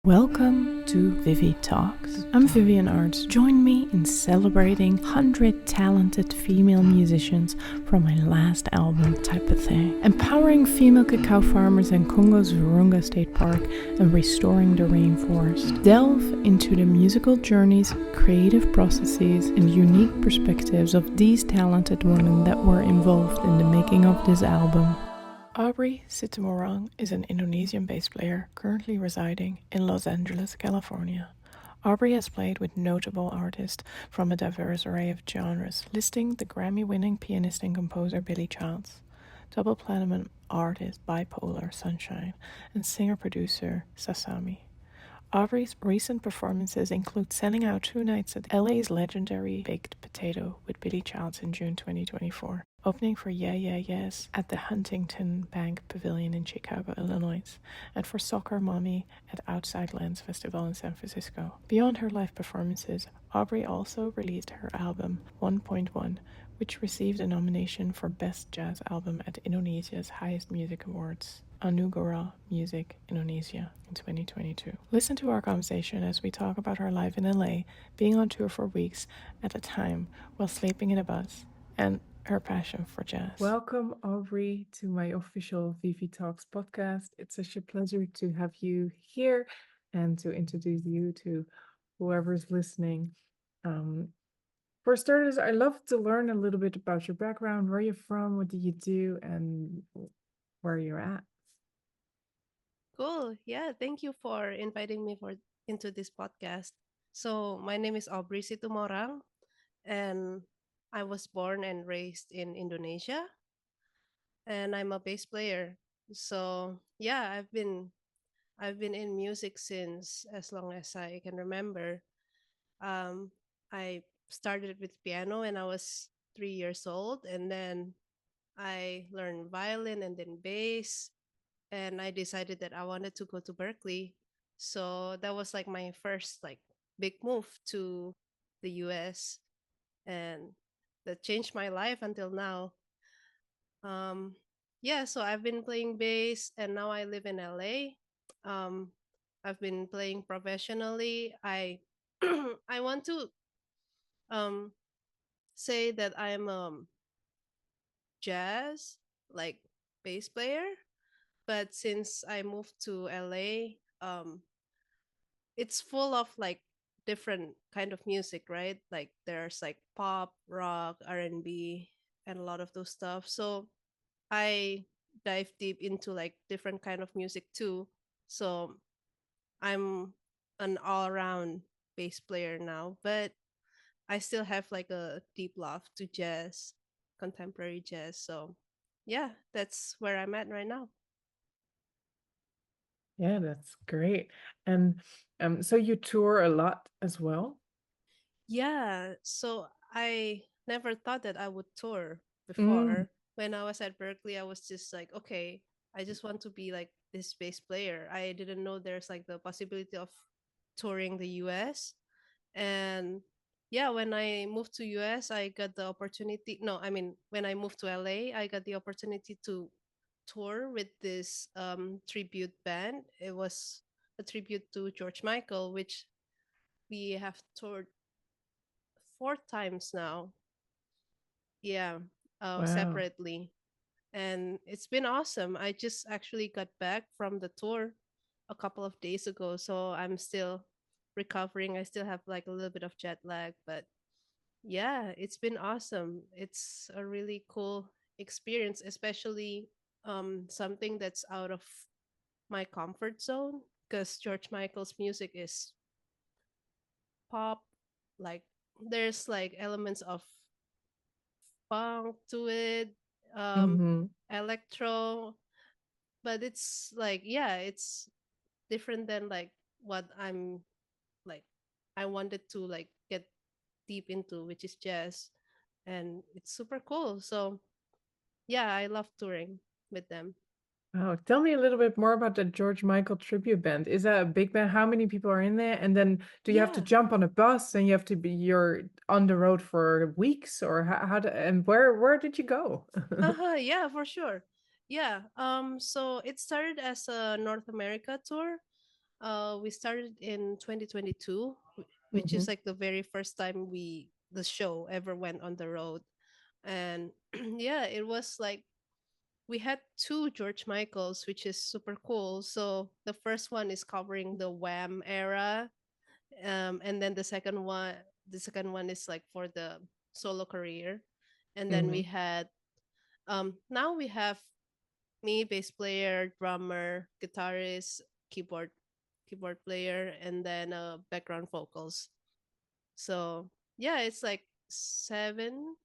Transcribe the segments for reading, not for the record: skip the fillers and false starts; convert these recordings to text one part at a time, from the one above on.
Welcome to ViviTalks. I'm Vivienne Aerts. Join me in celebrating 100 talented female musicians from my last album, Type of Thing. Empowering female cacao farmers in Congo's Virunga State Park and restoring the rainforest. Delve into the musical journeys, creative processes, and unique perspectives of these talented women that were involved in the making of this album. Aubrey Situmorang is an Indonesian bass player currently residing in Los Angeles, California. Aubrey has played with notable artists from a diverse array of genres, listing the Grammy-winning pianist and composer Billy Childs, double platinum artist Bipolar Sunshine, and singer-producer SASAMI. Aubrey's recent performances include selling out 2 nights at LA's legendary Baked Potato with Billy Childs in June 2024, opening for Yeah Yeah Yes at the Huntington Bank Pavilion in Chicago, Illinois, and for Soccer Mommy at Outside Lands Festival in San Francisco. Beyond her live performances, Aubrey also released her album 1.1, which received a nomination for Best Jazz Album at Indonesia's highest music awards, Anugerah Musik Indonesia, in 2022. Listen to our conversation as we talk about her life in LA, being on tour for weeks at a time while sleeping in a bus, and her passion for jazz. Welcome, Aubrey, to my official ViviTalks podcast. It's such a pleasure to have you here and to introduce you to whoever's listening. For starters, I'd love to learn a little bit about your background, where you're from, what do you do, and where you're at. Cool. Yeah, thank you for inviting me into this podcast. So, my name is Aubrey Situmorang and I was born and raised in Indonesia and I'm a bass player. So, yeah, I've been in music since as long as I can remember. Um I started with piano when I was 3 years old and then I learned violin and then bass and I decided that I wanted to go to Berkeley. So that was like my first like big move to the US and that changed my life until now. Um yeah, so I've been playing bass and now I live in LA. Um I've been playing professionally. I I want to um say that I'm jazz like bass player, but since I moved to LA, it's full of like different kind of music, right? Like there's like pop, rock, R&B, and a lot of those stuff. So I dive deep into like different kind of music too. So I'm an all-around bass player now, but I still have like a deep love to jazz, contemporary jazz. So yeah, that's where I'm at right now. Yeah, that's great. And so you tour a lot as well? Yeah, so I never thought that I would tour Mm, before. When I was at Berkeley, I was just like, okay, I just want to be like this bass player. I didn't know there's like the possibility of touring the US. And yeah, when I moved to US, I got the opportunity. No, I mean, when I moved to LA, I got the opportunity to tour with this tribute band. It was a tribute to George Michael, which we have toured 4 times now. Yeah, wow. separately. And it's been awesome. I just actually got back from the tour a couple of days ago, so I'm still recovering. I still have like a little bit of jet lag, but yeah, it's been awesome. It's a really cool experience, especially something that's out of my comfort zone because George Michael's music is pop, like there's like elements of funk to it, um, Mm-hmm. electro, but it's like yeah, it's different than like what I'm like I wanted to like get deep into, which is jazz, and it's super cool. So yeah, I love touring with them. Oh, tell me a little bit more about the George Michael tribute band. Is that a big band? How many people are in there? And then do you have to Yeah. jump on a bus and you have to be you're on the road for weeks or and where did you go? Uh-huh, yeah, for sure. Yeah. So it started as a North America tour. We started in 2022, which Mm-hmm. is like the very first time the show ever went on the road. And yeah, it was like we had two George Michaels, which is super cool. So the first one is covering the Wham era, and then the second one is like for the solo career, and then we Mm-hmm. had now we have me, bass player, drummer, guitarist, keyboard keyboard player, and then background vocals. So yeah, it's like seven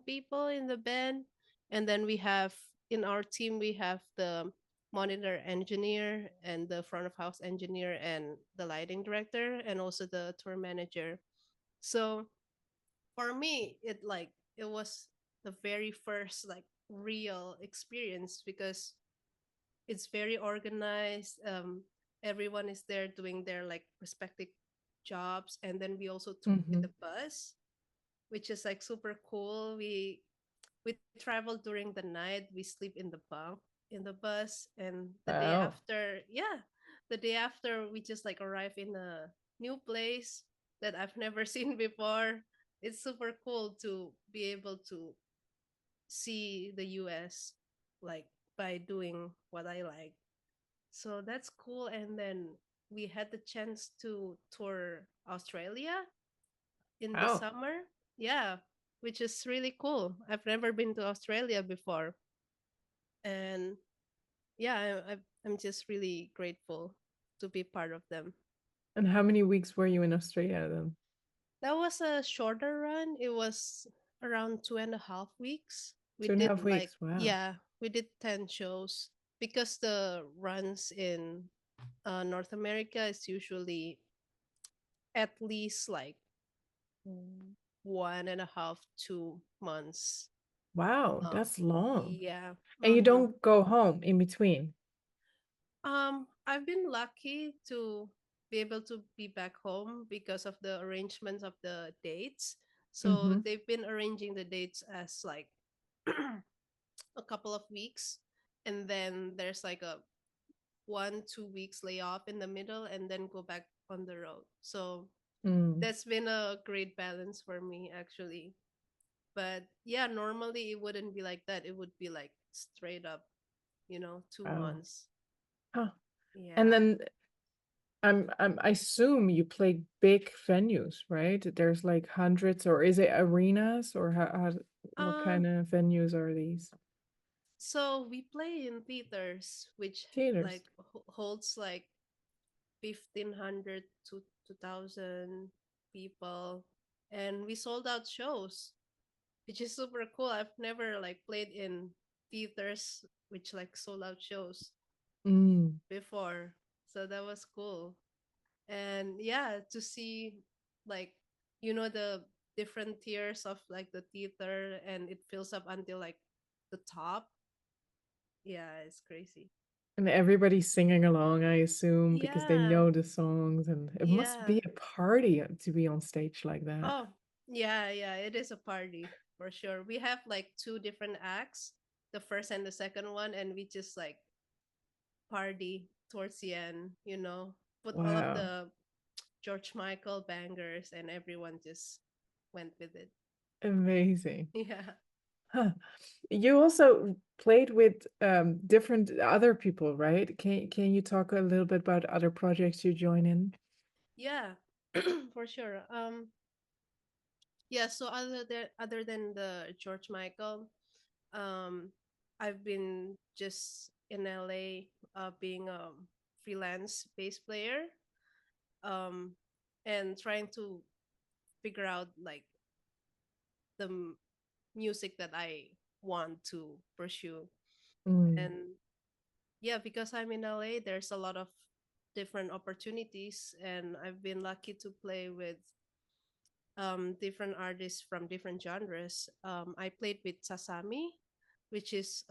people in the band, and then we have in our team we have the monitor engineer and the front of house engineer and the lighting director and also the tour manager. So for me, it was the very first like real experience because it's very organized. Everyone is there doing their like respective jobs, and then we also tour with Mm-hmm. the bus, which is like super cool. We travel during the night. We sleep in the bunk in the bus, and Wow. the day after, we just like arrive in a new place that I've never seen before. It's super cool to be able to see the US like by doing what I like. So that's cool. And then we had the chance to tour Australia in the Wow. summer. Yeah, which is really cool. I've never been to Australia before. And yeah, I'm just really grateful to be part of them. And how many weeks were you in Australia then? That was a shorter run. It was around 2.5 weeks. We Two and a did half like, weeks. Wow. yeah, we did 10 shows because the runs in North America is usually at least like 1.5 2 months. Wow, Um, that's long. yeah. And you Mm-hmm. don't go home in between. I've been lucky to be able to be back home because of the arrangements of the dates. So Mm-hmm. they've been arranging the dates as like a couple of weeks, and then there's like a 1 2 weeks layoff in the middle, and then go back on the road. So Mm. that's been a great balance for me actually. But yeah, normally it wouldn't be like that. It would be like straight up, two Wow. months. Huh. And Yeah. then I assume you play big venues, right? There's like hundreds, or is it arenas, or what Uh, kind of venues are these? so we play in theaters, which Theaters. like holds like 1,500 to 2,000 people, and we sold out shows, which is super cool. I've never like played in theaters which like sold out shows Mm. before, so that was cool. And yeah, to see like the different tiers of like the theater, and it fills up until like the top. Yeah, it's crazy. And everybody's singing along, I assume, because they Yeah, know the songs, and it must yeah. be a party to be on stage like that. Oh, yeah, yeah, it is a party for sure. We have like two different acts, the first and the second one, and we just like party towards the end, put all of Wow. the George Michael bangers, and everyone just went with it. Amazing. Yeah. Huh. You also played with different other people, right? Can you talk a little bit about other projects you join in? Yeah, for sure. Yeah, so other than the George Michael, um I've been just in LA being a freelance bass player, um and trying to figure out like the music that I want to pursue. Mm, And yeah, because I'm in LA, there's a lot of different opportunities, and I've been lucky to play with different artists from different genres. I played with Sasami, which is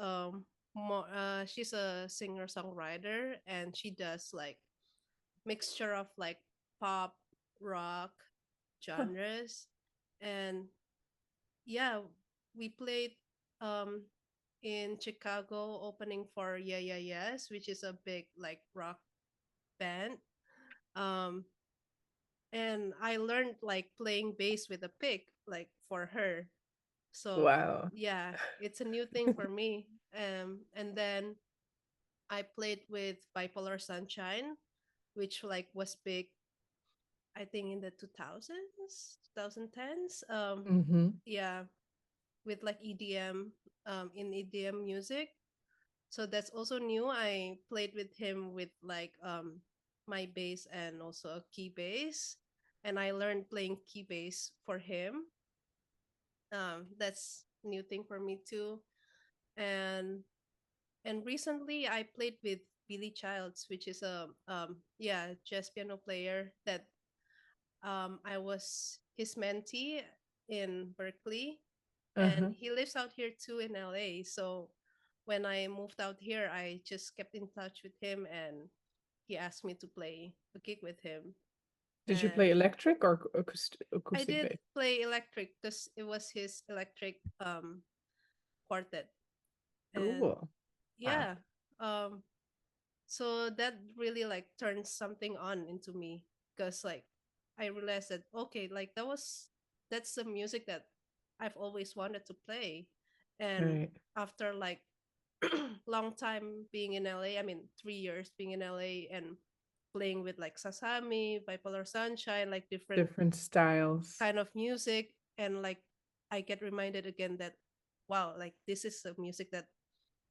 more she's a singer songwriter, and she does like mixture of like pop, rock huh. genres. And yeah, we played um in Chicago opening for Yeah Yeah Yes, which is a big like rock band. Um, and I learned like playing bass with a pick, like for her. So Wow. yeah, it's a new thing for me. And then I played with Bipolar Sunshine, which like was big, I think in the 2000s, 2010s. Mm-hmm. Yeah, with like EDM, in EDM music. So that's also new. I played with him with like my bass and also a key bass, and I learned playing key bass for him. That's new thing for me too. And recently I played with Billy Childs, which is a yeah, jazz piano player that I was his mentee in Berkeley, and Uh-huh. he lives out here too in LA. So when I moved out here, I just kept in touch with him, and he asked me to play a gig with him. Did you play And electric or I acoustic did bass? play electric because it was his electric quartet. And Cool. Wow. yeah, um, so that really like turned something on into me, because like I realized that okay, like that's the music that I've always wanted to play. And Right. after like long time being in LA, I mean 3 years being in LA and playing with like Sasami, Bipolar Sunshine, like different Different styles. kind of music, and like I get reminded again that wow, like this is the music that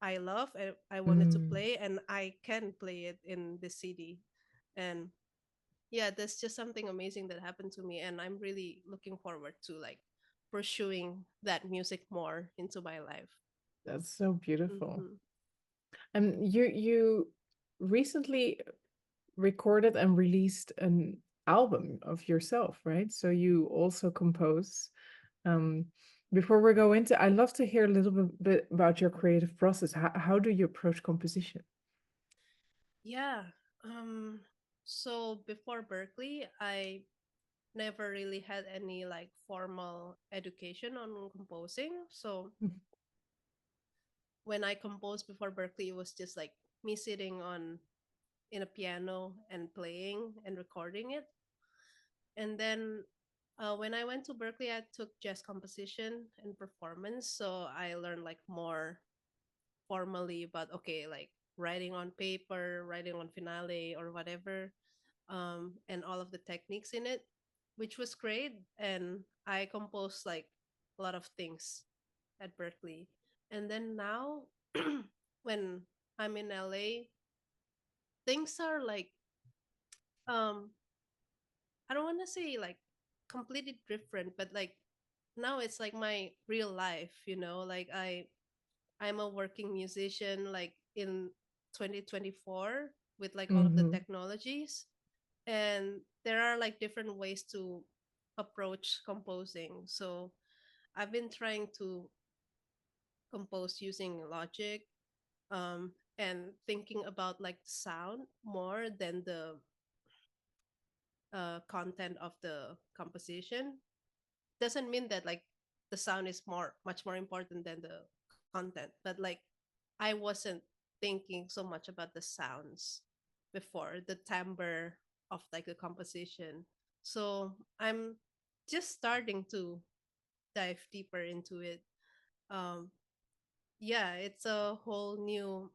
I love and I wanted to Mm, play, and I can play it in the city. And yeah, that's just something amazing that happened to me, and I'm really looking forward to like pursuing that music more into my life. that's so beautiful. Hmm. And you recently recorded and released an album of yourself, right? So you also compose. Um, Before we go into, I'd love to hear a little bit about your creative process. How do you approach composition? Yeah. Um so before Berkeley, I never really had any like formal education on composing. So Mm, when I composed before Berkeley, it was just like me sitting on in a piano and playing and recording it. And then when I went to Berkeley, I took jazz composition and performance. So I learned like more formally about okay, like writing on paper, writing on finale or whatever, and all of the techniques in it, which was great. And I composed like a lot of things at Berkeley. And then now, when I'm in LA, things are like um I don't want to say like completely different, but like now it's like my real life, like I'm a working musician like in 2024 with like all of the mm-hmm. technologies, and there are like different ways to approach composing. So I've been trying to compose using Logic, and thinking about like sound more than the content of the composition. Doesn't mean that like the sound is much more important than the content, but like I wasn't thinking so much about the sounds before, the timbre of like the composition. So I'm just starting to dive deeper into it. um yeah, it's a whole new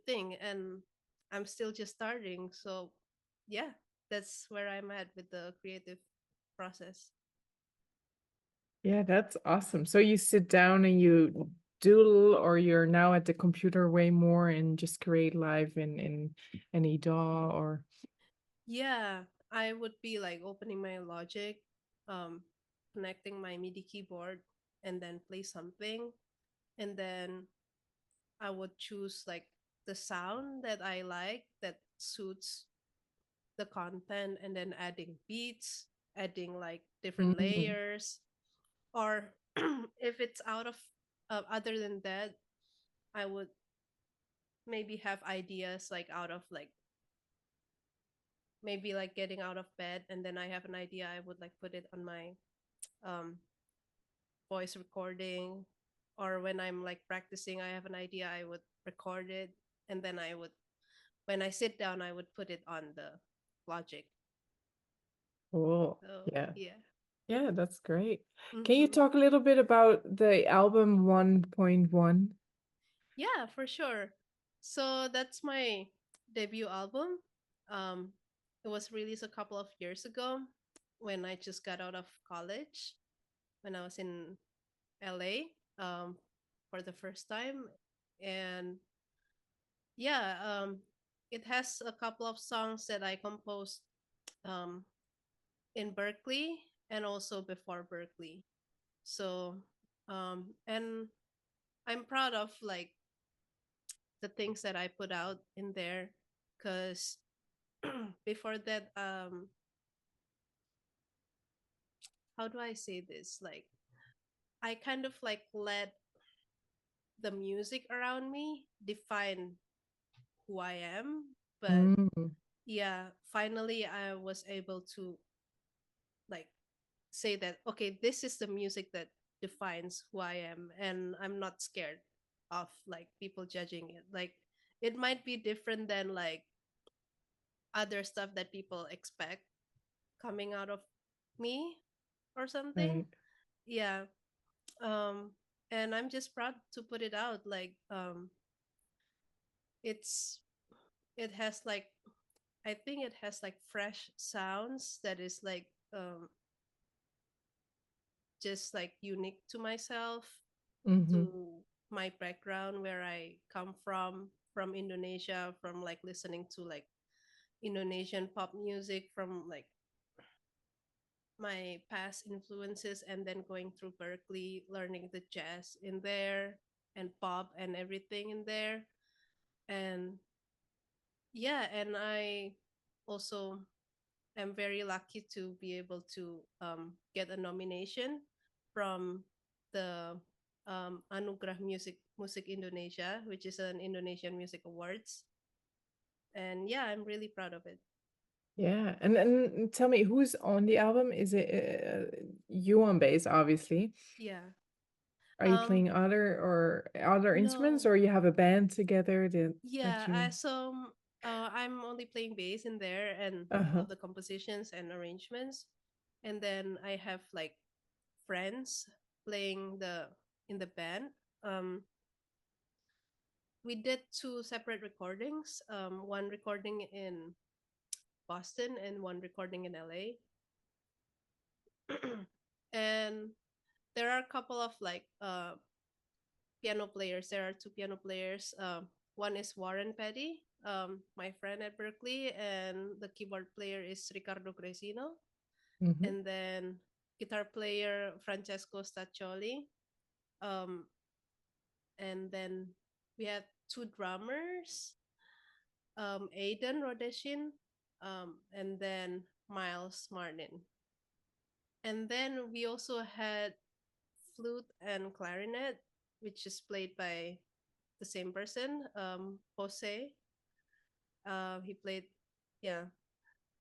thing, and I'm still just starting. So yeah, that's where I'm at with the creative process. Yeah, that's awesome. So you sit down and you doodle, or you're now at the computer way more and just create live in any DAW or. Yeah, I would be like opening my Logic, um, connecting my MIDI keyboard, and then play something. And then I would choose like the sound that I like that suits the content, and then adding beats, adding like different Mm, layers. Or if it's out of, other than that, I would maybe have ideas like out of like maybe like getting out of bed, and then I have an idea, I would like put it on my um voice recording. Or when I'm like practicing, I have an idea, I would record it, and then I would when I sit down, I would put it on the Logic. Cool. So Yeah. yeah. Yeah, that's great. Can you Hmm. talk a little bit about the album 1.1? Yeah, for sure. So that's my debut album. Um, it was released a couple of years ago when I just got out of college, when I was in LA for the first time. And yeah, it has a couple of songs that I composed um, in Berkeley and also before Berkeley. So, and I'm proud of like the things that I put out in there because before that, how do I say this? Like, I kind of like let the music around me define who I am. But Mm, yeah, finally, I was able to like say that, okay, this is the music that defines who I am. And I'm not scared of like people judging it. Like, it might be different than like other stuff that people expect coming out of me or something. right. Yeah. Um and I'm just proud to put it out. Like it's it has like I think it has like fresh sounds that is like just like unique to myself, Mm-hmm. to my background where I come from Indonesia, from like listening to like Indonesian pop music, from like my past influences, and then going through Berkeley, learning the jazz in there and pop and everything in there. And yeah, and I also am very lucky to be able to get a nomination from the Anugerah Musik Indonesia, which is an Indonesian music awards. And yeah, I'm really proud of it. Yeah. And tell me, who's on the album? Is it you on bass, obviously? Yeah. Are you Um playing other instruments, no. or you have a band together that Yeah, you? I'm only playing bass in there and Uh-huh. all the compositions and arrangements. And then I have like friends playing the in the band. Um we did two separate recordings, one recording in Boston and one recording in LA. And there are a couple of like piano players. There are two piano players. One is Warren Petty, my friend at Berkeley, and the keyboard player is Ricardo Cresino. Mm-hmm. And then guitar player Francesco Staccioli. Um, and then we have two drummers, Aidan Rodeshin, and then Miles Martin. And then we also had flute and clarinet, which is played by the same person, Jose. He played, yeah,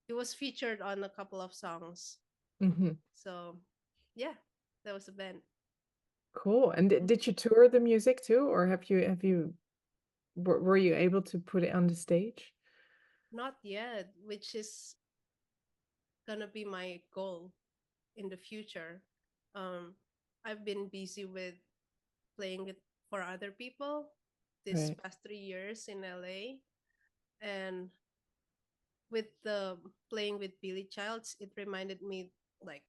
he was featured on a couple of songs. Mm-hmm. So, yeah, that was a band. Cool. And did you Mhm. tour the music too, or have you were you able to put it on the stage? Not yet, which is gonna be my goal in the future. Um, I've been busy with playing it for other people this Right. past 3 years in LA, and with the playing with Billy Childs, it reminded me like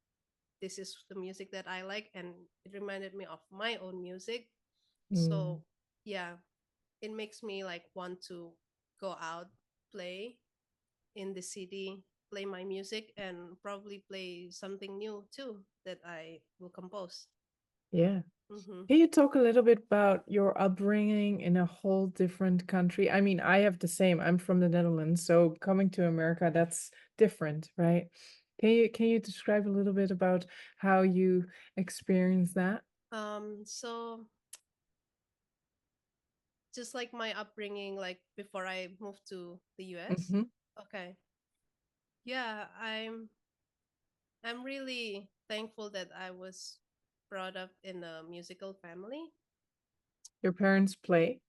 this is the music that I like, and it reminded me of my own music. Mm. So yeah, it makes me like want to go out, play in the city, play my music, and probably play something new too that I will compose. Yeah. Mm-hmm. Can you talk a little bit about your upbringing in a whole different country? I mean, I have the same. I'm from the Netherlands, so coming to America, that's different, right? Can you describe a little bit about how you experience that? So just like my upbringing, like before I moved to the US. Mm-hmm. Okay. Yeah, I'm really thankful that I was brought up in a musical family. Your parents play?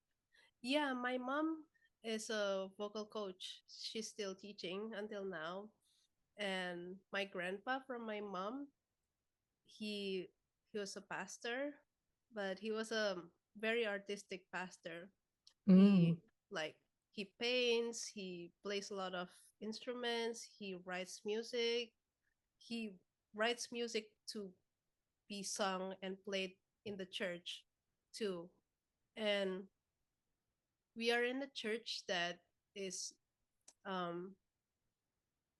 Yeah, my mom is a vocal coach. She's still teaching until now. And my grandpa from my mom, he he was a pastor, but he was a very artistic pastor. Mm. He like he paints, he plays a lot of instruments, he writes music. He writes music to be sung and played in the church too. And we are in a church that is um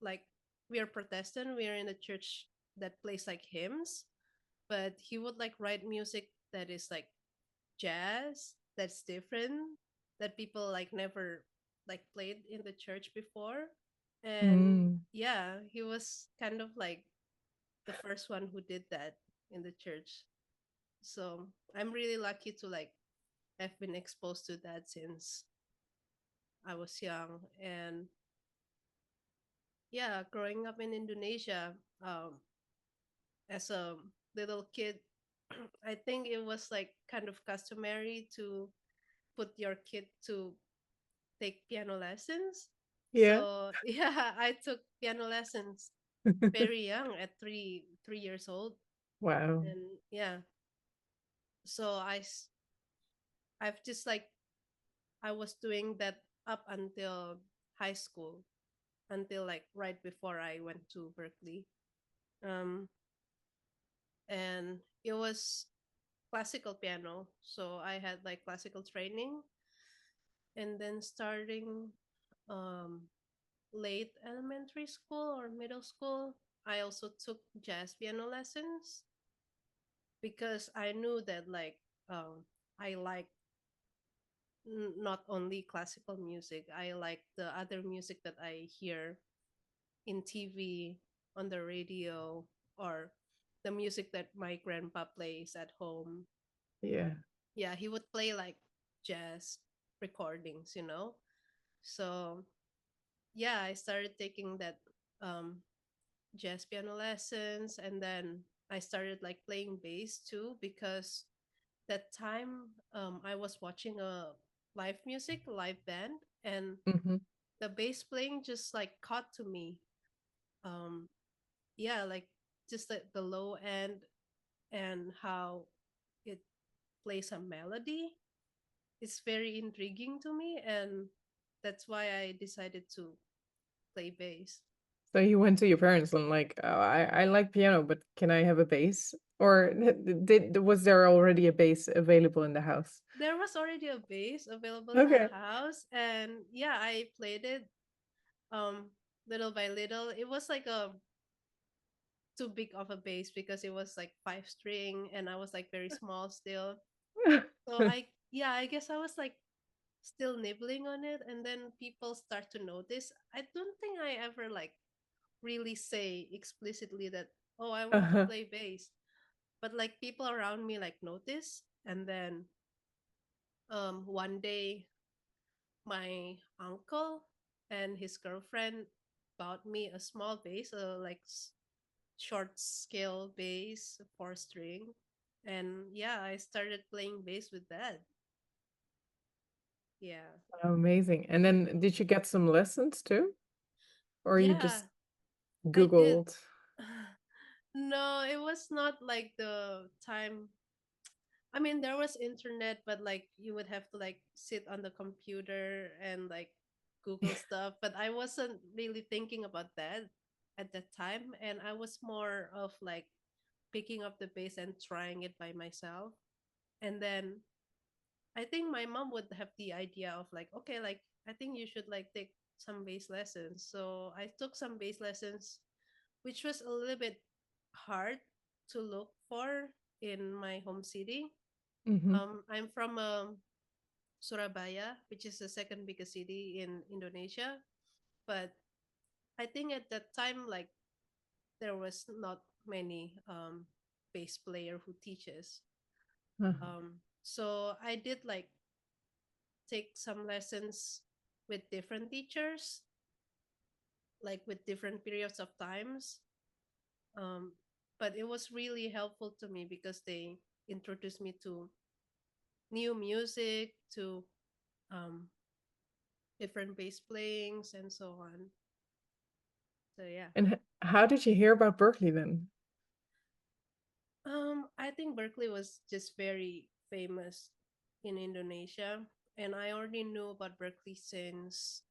like we are Protestant, we are in a church that plays like hymns, but he would like write music that is like jazz, that's different, that people like never like played in the church before. And Mm. yeah, he was kind of like the first one who did that in the church. So I'm really lucky to like have been exposed to that since I was young. And yeah, growing up in Indonesia, as a little kid, I think it was like kind of customary to put your kid to take piano lessons. Yeah. So yeah, I took piano lessons very young at three years old. Wow. And yeah, so I've just like I was doing that up until high school, until like right before I went to Berkeley. Um, and it was classical piano. So I had like classical training, and then starting um, late elementary school or middle school, I also took jazz piano lessons because I knew that like I like not only classical music, I like the other music that I hear in TV, on the radio, or the music that my grandpa plays at home. Yeah. Yeah, he would play like jazz recordings, you know? So, yeah, I started taking that um, jazz piano lessons, and then I started like playing bass too because that time I was watching a live band, and Hmm. the bass playing just like caught to me. Um, yeah, like just the low end and how it plays a melody. It's very intriguing to me, and that's why I decided to play bass. So you went to your parents and like, oh, I like piano, but can I have a bass? Or was there already a bass available in the house? There was already a bass available in the Okay. house, and yeah, I played it um little by little. It was like a too big of a bass because it was like five string, and I was like very small still. So I guess I was like still nibbling on it, and then people start to notice. I don't think I ever like really say explicitly that, oh, I want to Uh-huh. play bass, but like people around me like notice. And then one day my uncle and his girlfriend bought me a small bass, a like short scale bass, four string. And yeah, I started playing bass with that. Yeah. Amazing. And then did you get some lessons too? Or you Yeah, just I did. Googled? No, it was not like the time. I mean, there was internet, but like you would have to like sit on the computer and like Google stuff. But I wasn't really thinking about that at that time. And I was more of like picking up the bass and trying it by myself. And then I think my mom would have the idea of like, okay, like I think you should like take some bass lessons. So I took some bass lessons, which was a little bit hard to look for in my home city. Hmm. I'm from Surabaya, which is the second biggest city in Indonesia. But I think at that time, like there was not many bass player who teaches. So I did like take some lessons with different teachers, like with different periods of times. Um, but it was really helpful to me because they introduced me to new music, to um, different bass playings and so on. So yeah. And how did you hear about Berkeley then? I think Berkeley was just very famous in Indonesia, and I already knew about Berkeley since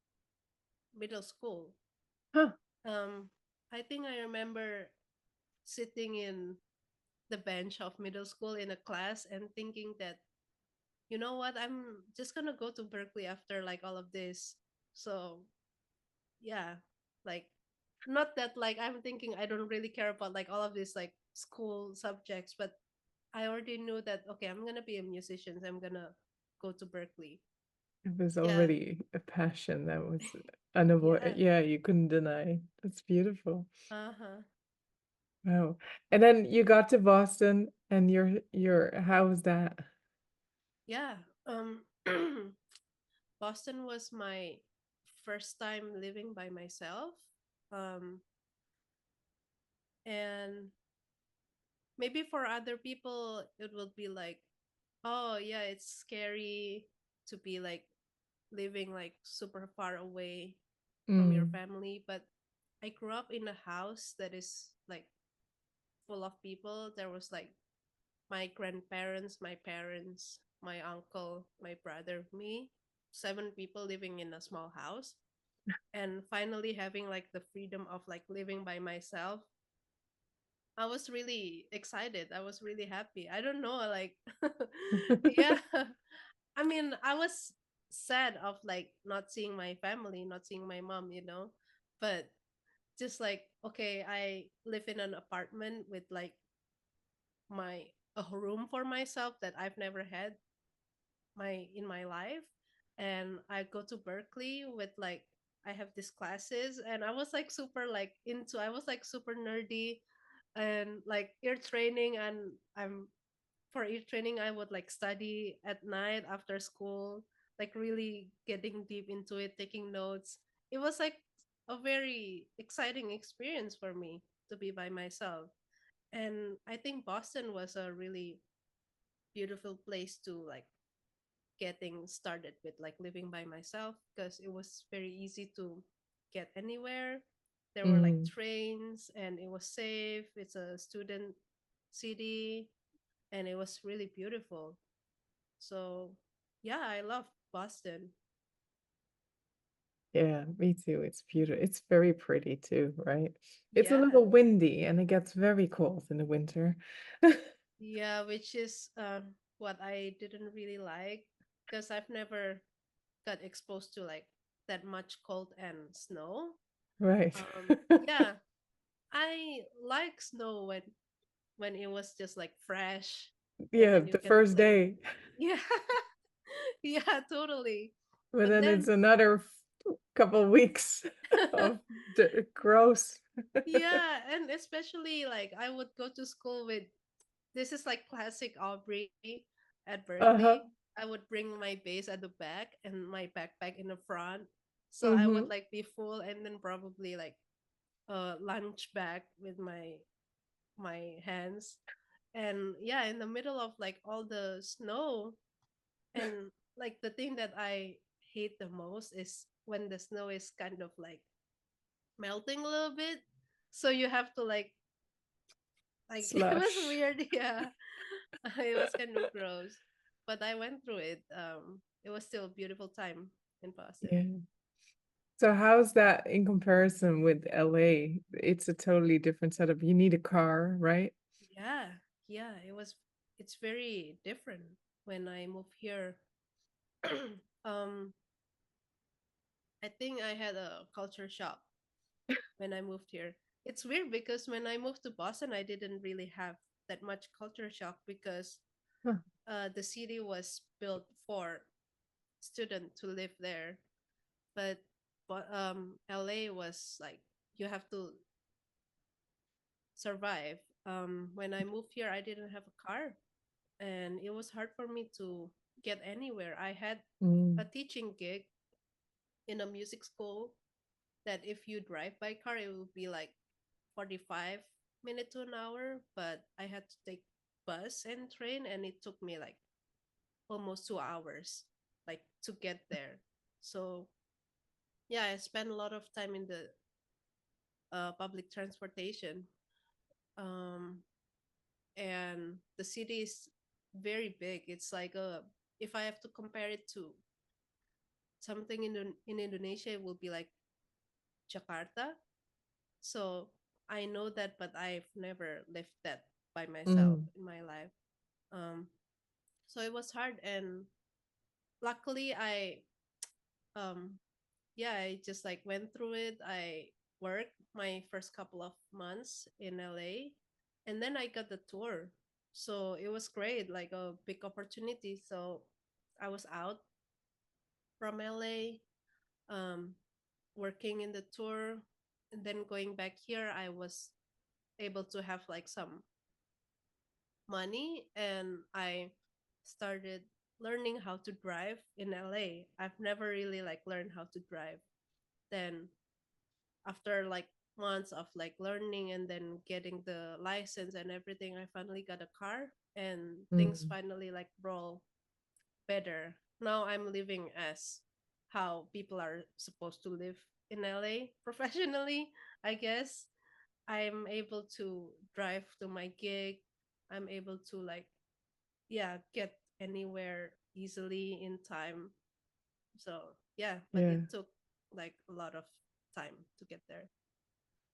middle school. Huh. Um, I think I remember sitting in the bench of middle school in a class and thinking that, you know what, I'm just gonna go to Berkeley after like all of this. So yeah, like not that like I'm thinking I don't really care about like all of these like school subjects, but I already knew that okay, I'm gonna be a musician. So I'm gonna go to Berkeley. It was Yeah, already a passion that was unavoidable. yeah, Yeah, you couldn't deny. That's beautiful. uh-huh, Wow. And then you got to Boston and how was that? yeah. Um, Boston was my first time living by myself. Um, and maybe for other people, it will be like, oh yeah, it's scary to be like living like super far away from your Mm. family. But I grew up in a house that is like full of people. There was like my grandparents, my parents, my uncle, my brother, me, 7 people living in a small house. And finally having like the freedom of like living by myself, I was really excited. I was really happy. I don't know, like, yeah. I mean, I was sad of like not seeing my family, not seeing my mom, but just like, okay, I live in an apartment with like my a room for myself that I've never had in my life, and I go to Berkeley with like I have these classes, and I was like super like into I was like super nerdy and like ear training, and I'm for ear training I would like study at night after school, like really getting deep into it, taking notes. It was like a very exciting experience for me to be by myself. And I think Boston was a really beautiful place to like getting started with like living by myself, because it was very easy to get anywhere. There were like Mm. trains and it was safe. It's a student city and it was really beautiful. So yeah, I love Boston. Yeah, me too. It's beautiful. It's very pretty too, right? It's a Yeah. little windy and it gets very cold in the winter. Yeah, which is what I didn't really like, because I've never got exposed to like that much cold and snow. Right. Yeah, I like snow when it was just like fresh, and Yeah, then you the get to first play. day. Yeah. Yeah, totally. But But then it's then another couple weeks of gross. yeah, and especially like I would go to school with, this is like classic Aubrey at Uh-huh. Berkeley. I would bring my bass at the back and my backpack in the front. So I would Mm-hmm. like be full, and then probably like lunch bag with my hands. And yeah, in the middle of like all the snow, and like the thing that I hate the most is when the snow is kind of like melting a little bit. So you have to like it was Slush. weird, yeah. It was kind of gross. But I went through it. It was still a beautiful time in Boston. Yeah. So how's that in comparison with LA? It's a totally different setup. You need a car, right? Yeah, yeah, it's very different when I moved here. um I think I had a culture shock when I moved here. It's weird because when I moved to Boston, I didn't really have that much culture shock, because Huh. the city was built for students to live there. But LA was like you have to survive. When I moved here, I didn't have a car, and it was hard for me to get anywhere. I had a Mm. teaching gig in a music school that if you drive by car, it would be like 45 minutes to an hour, but I had to take bus and train, and it took me like almost 2 hours like to get there. So yeah, I spend a lot of time in the public transportation. Um, and the city is very big. It's like a, if I have to compare it to something in Indonesia, it will be like Jakarta. So I know that, but I've never lived that by myself Mm, in my life. Um, so it was hard, and luckily um, yeah, I just like went through it. I worked my first couple of months in LA, and then I got the tour. So it was great, like a big opportunity. So I was out from LA, um, working in the tour, and then going back here, I was able to have like some money, and I started learning how to drive in LA. I've never really like learned how to drive. Then after like months of like learning and then getting the license and everything, I finally got a car, and things mm, finally like roll better. Now I'm living as how people are supposed to live in LA professionally, I guess. I'm able to drive to my gig. I'm able to like, yeah, get anywhere easily in time. So yeah, but yeah. it took like a lot of time to get there.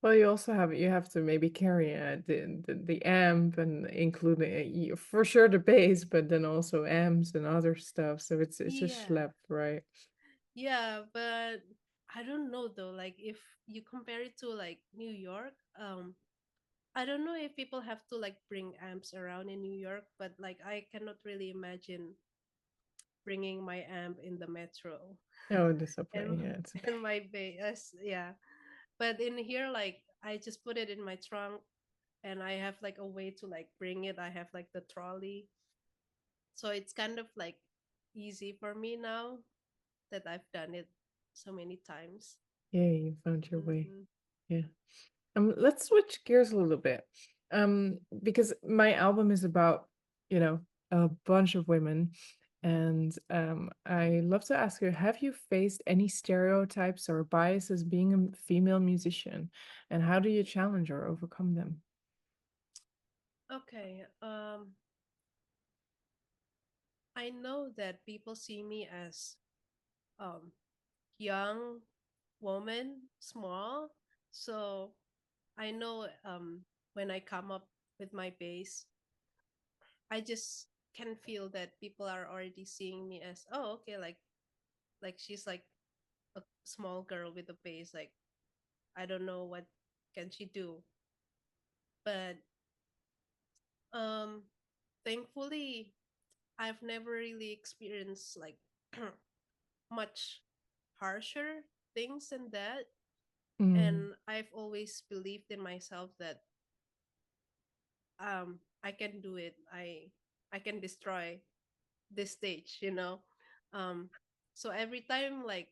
Well, you have to maybe carry the amp and including for sure the bass, but then also amps and other stuff. So it's a Yeah. schlep, right? Yeah, but I don't know though. Like if you compare it to like New York, I don't know if people have to like bring amps around in New York, but like I cannot really imagine bringing my amp in the metro Oh, the subway, and yeah, it's a and pain. my bass. Yeah, but in here, like I just put it in my trunk, and I have like a way to like bring it. I have like the trolley, so it's kind of like easy for me now that I've done it so many times. Yeah, you found your way. Hmm. Yeah. Let's switch gears a little bit. Because my album is about, you know, a bunch of women. And I love to ask you, have you faced any stereotypes or biases being a female musician? And how do you challenge or overcome them? Okay. I know that people see me as um young woman, small. So I know when I come up with my bass, I just can feel that people are already seeing me as, oh, okay, like she's like a small girl with a bass. Like I don't know what can she do, but um thankfully I've never really experienced like much harsher things than that. Mm, And I've always believed in myself that I can do it. I can destroy this stage, you know. Um so every time like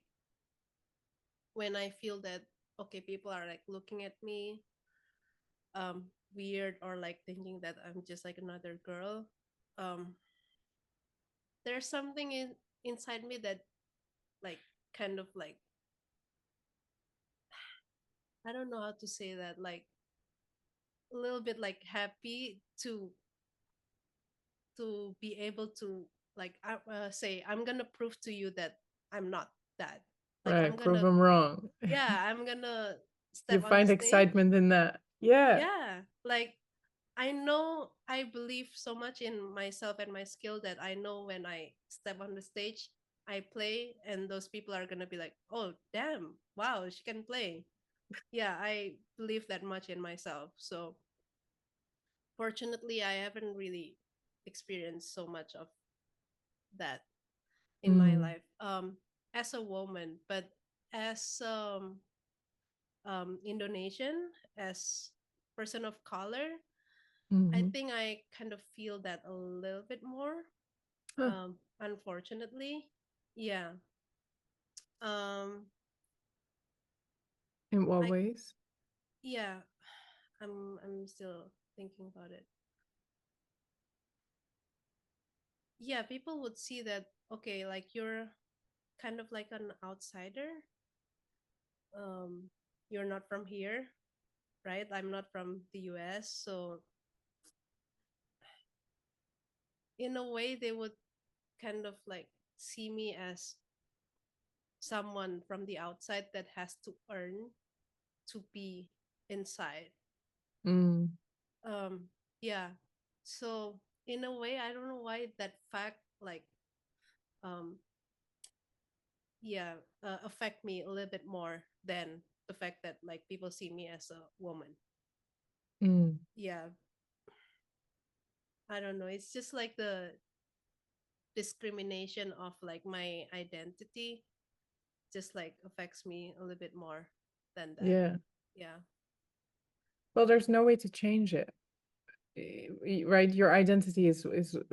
when I feel that okay, people are like looking at me weird or like thinking that I'm just like another girl, um there's something inside me that like kind of like I don't know how to say that, like a little bit like happy to be able to like say I'm gonna prove to you that I'm not that, like right, I'm prove gonna, them wrong. yeah, I'm gonna You step on the find stage. excitement in that. Yeah. Yeah, like I know, I believe so much in myself and my skill that I know when I step on the stage, I play, and those people are gonna be like, oh damn, wow, she can play. Yeah, I believe that much in myself. So fortunately I haven't really experienced so much of that in my Mm, life as a woman, but as Indonesian, as person of color, I hmm. think I kind of feel that a little bit more, Huh. unfortunately. Yeah. um In what I ways? yeah, I'm still thinking about it. Yeah, people would see that okay, like you're kind of like an outsider, you're not from here, right? I'm not from the US. So in a way, they would kind of like see me as someone from the outside that has to earn to be inside. Mm. Um, yeah. So in a way, I don't know why that fact like um yeah affect me a little bit more than the fact that like people see me as a woman. Mm. Yeah, I don't know. It's just like the discrimination of like my identity just like affects me a little bit more than that. Yeah. Yeah. Well, there's no way to change it. Right? Your identity is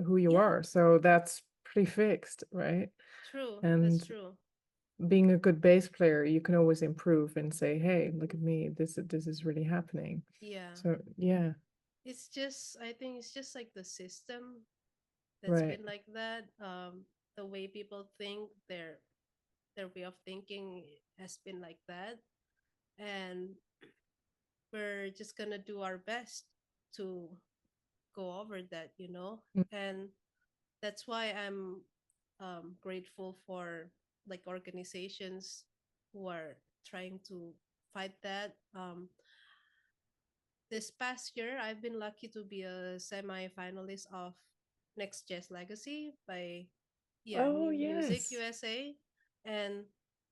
who you Yeah. are. So that's pretty fixed, right? True. That's And true. being a good bass player, you can always improve and say, "Hey, look at me. This is really happening." Yeah. So, yeah, It's just I think it's just like the system that's right. been like that. The way people think, their way of thinking has been like that. And we're just gonna do our best to go over that, you know? Mm. And that's why I'm grateful for like organizations who are trying to fight that. This past year, I've been lucky to be a semi-finalist of Next Jazz Legacy by Oh, New Music yes. USA, and in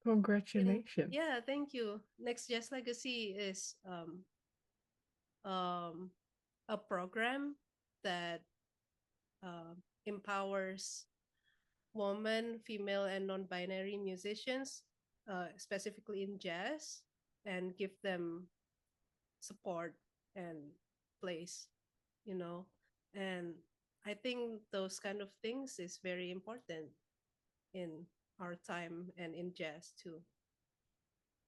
Congratulations. yeah, thank you. Next Jazz Legacy is um, a program that empowers women, female, and non-binary musicians, specifically in jazz, and give them support and place, you know. And I think those kind of things is very important in our time and in jazz too.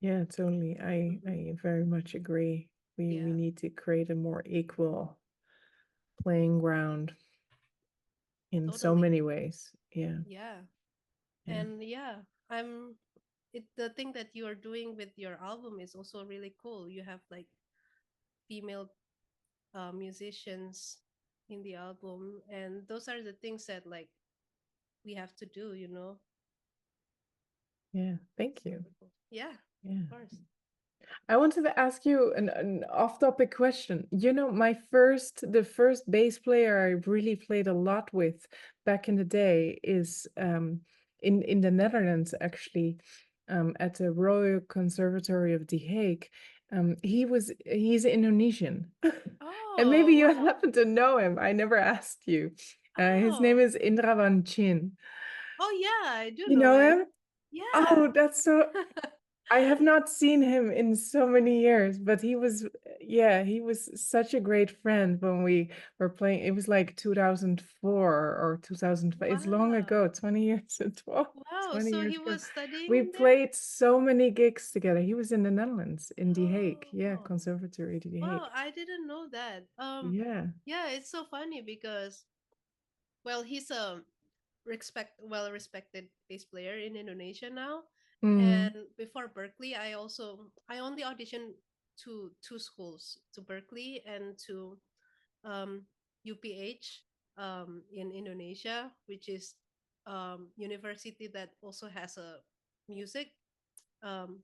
Yeah, totally. Hmm. I very much agree. We Yeah, need to create a more equal playing ground in so totally. many ways. Yeah, Yeah. yeah, And yeah, I'm the thing that you are doing with your album is also really cool. You have like female musicians in the album, and those are the things that like we have to do, you know. yeah. Thank It's you. really cool. Yeah, Yeah. of course. I wanted to ask you an off-topic question. You know, the first bass player I really played a lot with back in the day is in the Netherlands actually, at the Royal Conservatory of The Hague. He's Indonesian. And maybe Oh you wow. happen to know him. I never asked you. His name Oh. is Indrawan Chin. Oh yeah, I do You know know him. him? Yeah. Oh, that's so I have not seen him in so many years, but yeah, he was such a great friend when we were playing. It was like 2004 or 2005. It's long ago, Wow. 20 years, 12, Wow. 20 So years he ago. was studying We in there? played so many gigs together. He was in the Netherlands, in The Hague. Yeah, Oh. Conservatory to The Wow, Hague. I didn't know that. Yeah. Yeah, it's so funny because well, he's a well respected bass player in Indonesia now. Mm. And before Berkeley, I only auditioned to two schools, to Berkeley and to UPH in Indonesia, which is university that also has a music um,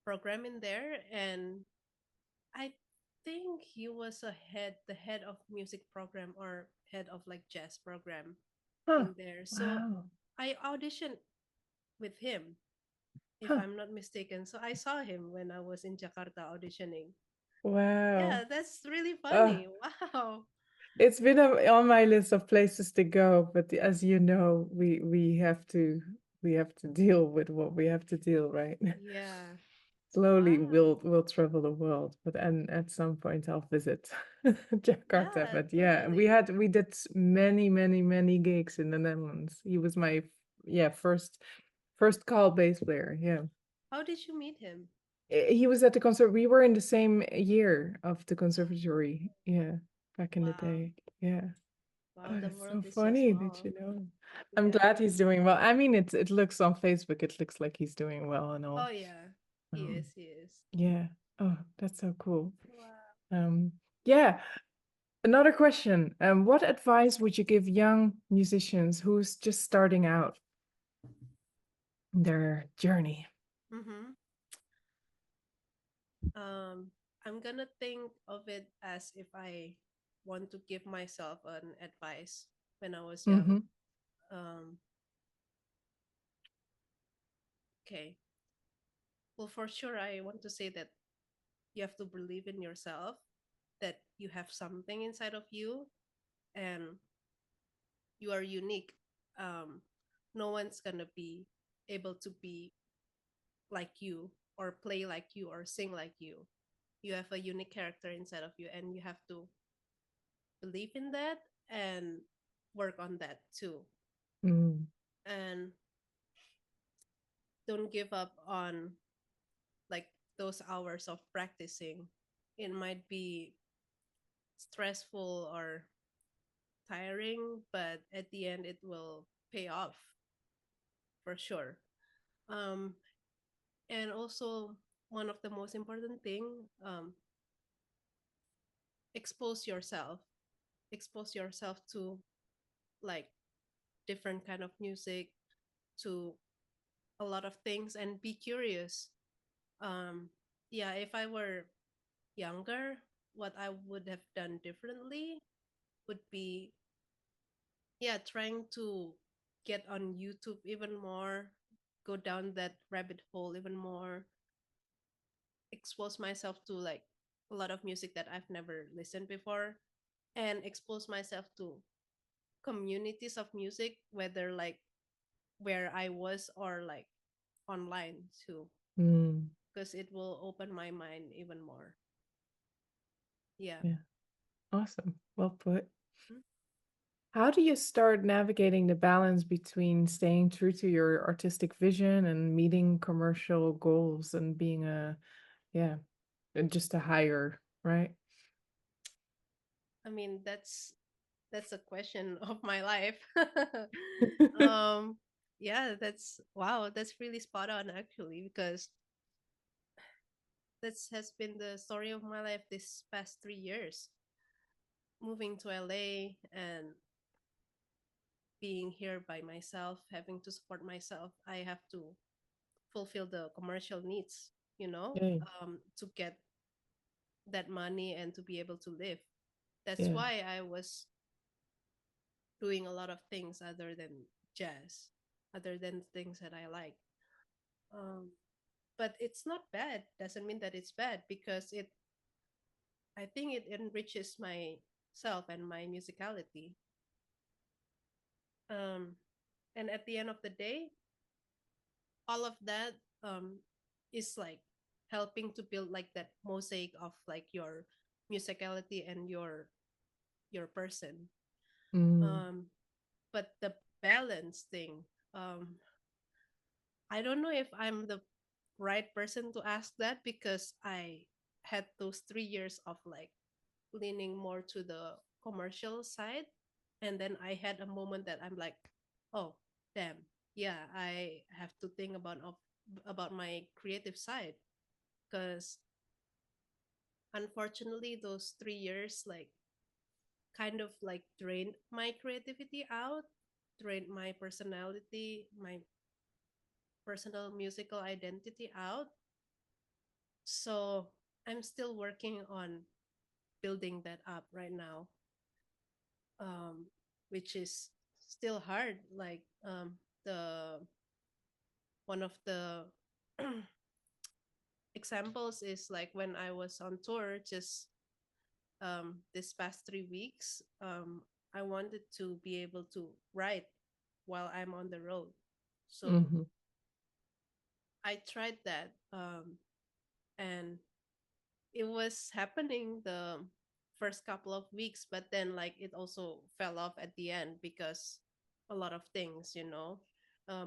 program in there. And I think he was the head of music program or head of like jazz program Huh. in there. So Wow. I auditioned with him, if Huh. I'm not mistaken. So I saw him when I was in Jakarta auditioning. Wow. Yeah, that's really Uh, funny. Wow. It's been on my list of places to go, but as you know, we have to deal with what we have to deal, right? Yeah. Slowly Wow. we'll travel the world, but and at some point I'll visit Jakarta. Yeah, But yeah, totally. we did many gigs in the Netherlands. He was my yeah first call bass player. Yeah. How did you meet him? He was at the concert. We were in the same year of the conservatory. Yeah, back in the Wow. day. Yeah. Wow, Oh, the that's so world is so funny that small. you know. I'm Yeah. glad he's doing well. I mean, it looks on Facebook, it looks like he's doing well and Oh all. yeah. He Um, is. He is. yeah. Oh, that's so cool. Wow. Um, yeah. Another question. What advice would you give young musicians who's just starting out their journey? Mm-hmm. I'm gonna think of it as if I want to give myself an advice when I was young. Mm-hmm. Um, okay. Well, for sure, I want to say that you have to believe in yourself, that you have something inside of you, and you are unique. Um, no one's gonna be able to be like you, or play like you, or sing like you. You have a unique character inside of you, and you have to believe in that and work on that too. Mm, And don't give up on like those hours of practicing. It might be stressful or tiring, but at the end it will pay off for sure. Um, and also one of the most important thing, expose yourself. Expose yourself to like different kind of music, to a lot of things, and be curious. Um, yeah, if I were younger, what I would have done differently would be, yeah, trying to get on YouTube even more, go down that rabbit hole even more, expose myself to like a lot of music that I've never listened before, and expose myself to communities of music, whether like where I was or like online too, mm, because it will open my mind even more. Yeah. yeah. Awesome. Well put. Mhm. How do you start navigating the balance between staying true to your artistic vision and meeting commercial goals and being yeah, just a hire, right? I mean, that's a question of my life. um yeah, that's wow, that's really spot on actually, because this has been the story of my life this past 3 years, moving to LA and being here by myself, having to support myself. I have to fulfill the commercial needs, Yay. to get that money and to be able to live. That's Yeah. why I was doing a lot of things other than jazz, other than things that I like. Um, but it's not bad. Doesn't mean that it's bad, because I think it enriches myself and my musicality. Um, and at the end of the day, all of that is like helping to build like that mosaic of like your musicality and your person. Mm, Um, but the balance thing, um, I don't know if I'm the right person to ask that, because I had those 3 years of like leaning more to the commercial side. And then I had a moment that I'm like, oh, damn, yeah, I have to think about my creative side, because unfortunately those 3 years like kind of like drained my creativity out, drained my personality, my personal musical identity out. So I'm still working on building that up right now, um, which is still hard. Like the one of the examples is like when I was on tour just this past 3 weeks. I wanted to be able to write while I'm on the road. So mm-hmm. I tried that, and it was happening the first couple of weeks, but then like it also fell off at the end because a lot of things,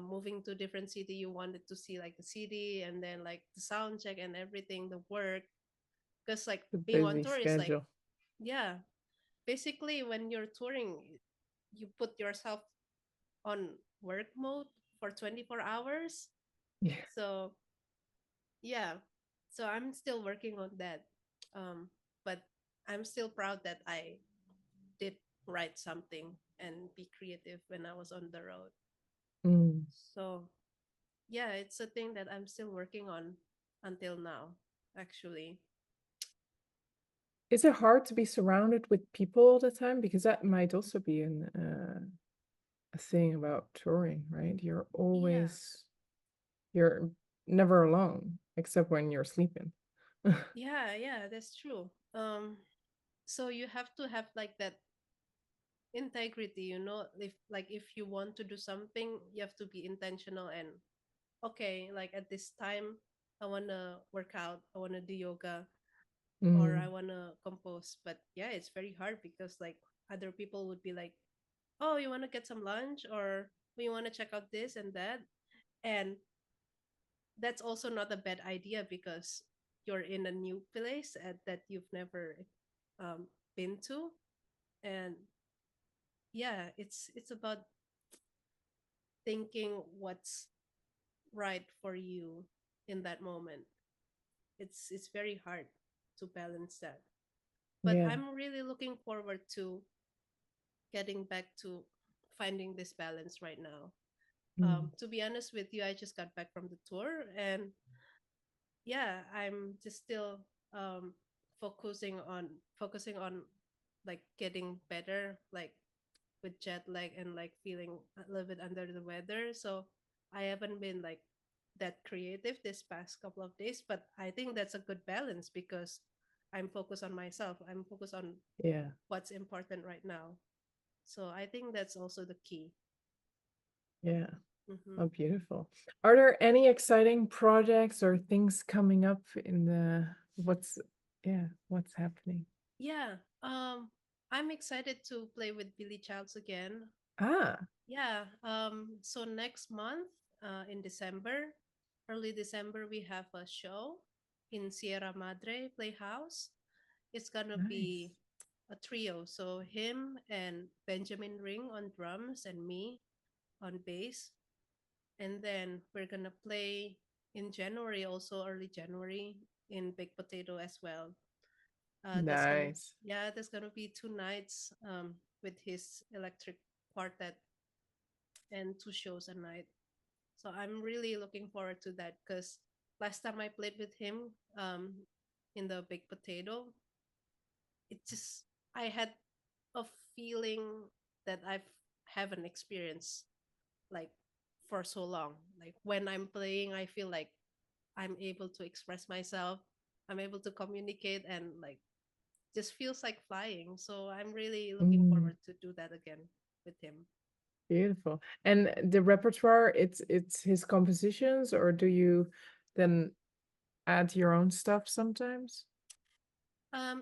moving to different city, you wanted to see like the city, and then like the sound check and everything, the work, because like A being on busy tour is like, schedule. yeah, basically when you're touring, you put yourself on work mode for 24 hours. Yeah. So Yeah. So I'm still working on that. But I'm still proud that I did write something and be creative when I was on the road. Mm. So yeah, it's a thing that I'm still working on until now, actually. Is it hard to be surrounded with people all the time? Because that might also be a thing about touring, right? Yeah. You're never alone, except when you're sleeping. Yeah, yeah, that's true. So you have to have like that integrity, if you want to do something, you have to be intentional and okay, like at this time I want to work out, I want to do yoga, or I Mm. want to compose. But yeah, it's very hard because like other people would be like, "Oh, you want to get some lunch or we want to check out this and that." And that's also not a bad idea because you're in a new place that you've never um, been to. And yeah, it's about thinking what's right for you in that moment. It's very hard to balance that, but Yeah. I'm really looking forward to getting back to finding this balance right now. Mm. To be honest with you, I just got back from the tour, and yeah, I'm just still um focusing on like getting better, like with jet lag and like feeling a little bit under the weather. So I haven't been like that creative this past couple of days, but I think that's a good balance because I'm focused on myself. I'm focused on Yeah. what's important right now. So I think that's also the key. Yeah. Hmm. Oh, beautiful. Are there any exciting projects or things coming up in what's happening? Yeah. I'm excited to play with Billy Childs again. Ah, Yeah. So next month, in December, early December, we have a show in Sierra Madre Playhouse. It's gonna nice. be a trio. So him and Benjamin Ring on drums and me on bass. And then we're gonna play in January, also early January, in Big Potato as well. That's gonna Nice. Yeah, there's gonna be 2 nights with his electric quartet and 2 shows a night. So I'm really looking forward to that because last time I played with him in the Big Potato, it just I had a feeling that I've haven't experienced like for so long. Like when I'm playing, I feel like I'm able to express myself. I'm able to communicate and like just feels like flying. So I'm really looking Mm, forward to do that again with him. beautiful. And the repertoire, it's his compositions, or do you then add your own stuff sometimes?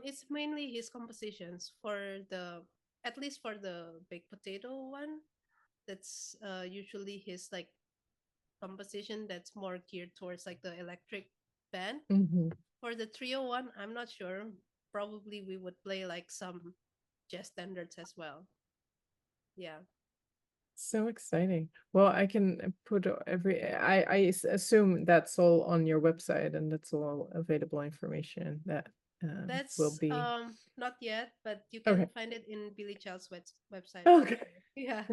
It's mainly his compositions for the at least for the baked potato one. That's usually his like composition that's more geared towards like the electric band. Hmm. For the trio one, I'm not sure. Probably we would play like some jazz standards as well. Yeah. So exciting. Well, I can put assume that's all on your website and that's all available information that will That's be not yet, but you can okay. find it in Billy Child's website for Okay. sure. Yeah.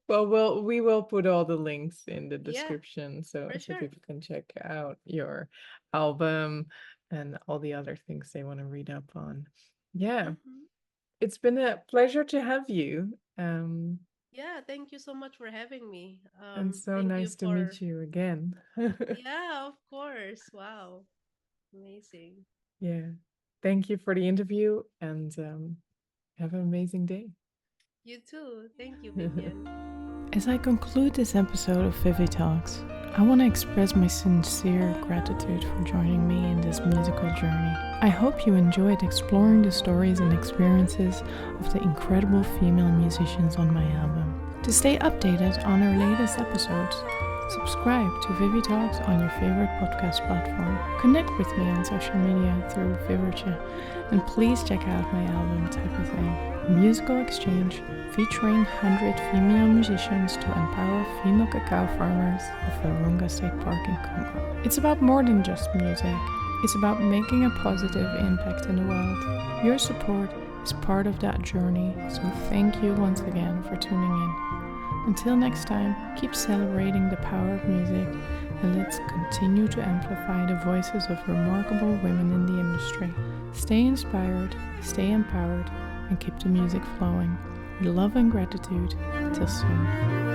Well, we will put all the links in the Yeah, description so for sure. people can check out your album and all the other things they want to read up on. Yeah, Hmm. it's been a pleasure to have you. Yeah, thank you so much for having me. And so Thank you nice to for, meet you again. yeah, of course. Wow. Amazing. Yeah. Thank you for the interview and have an amazing day. You too. Thank you, Vivienne. As I conclude this episode of ViviTalks, I want to express my sincere gratitude for joining me in this musical journey. I hope you enjoyed exploring the stories and experiences of the incredible female musicians on my album. To stay updated on our latest episodes, subscribe to ViviTalks on your favorite podcast platform. Connect with me on social media through Vivienne, and please check out my album Type of Thing. a musical exchange featuring 100 female musicians to empower female cacao farmers of Virunga State Park in Congo. It's about more than just music. It's about making a positive impact in the world. Your support is part of that journey, so thank you once again for tuning in. Until next time, keep celebrating the power of music, and let's continue to amplify the voices of remarkable women in the industry. Stay inspired, stay empowered, and keep the music flowing. With love and gratitude. Till soon.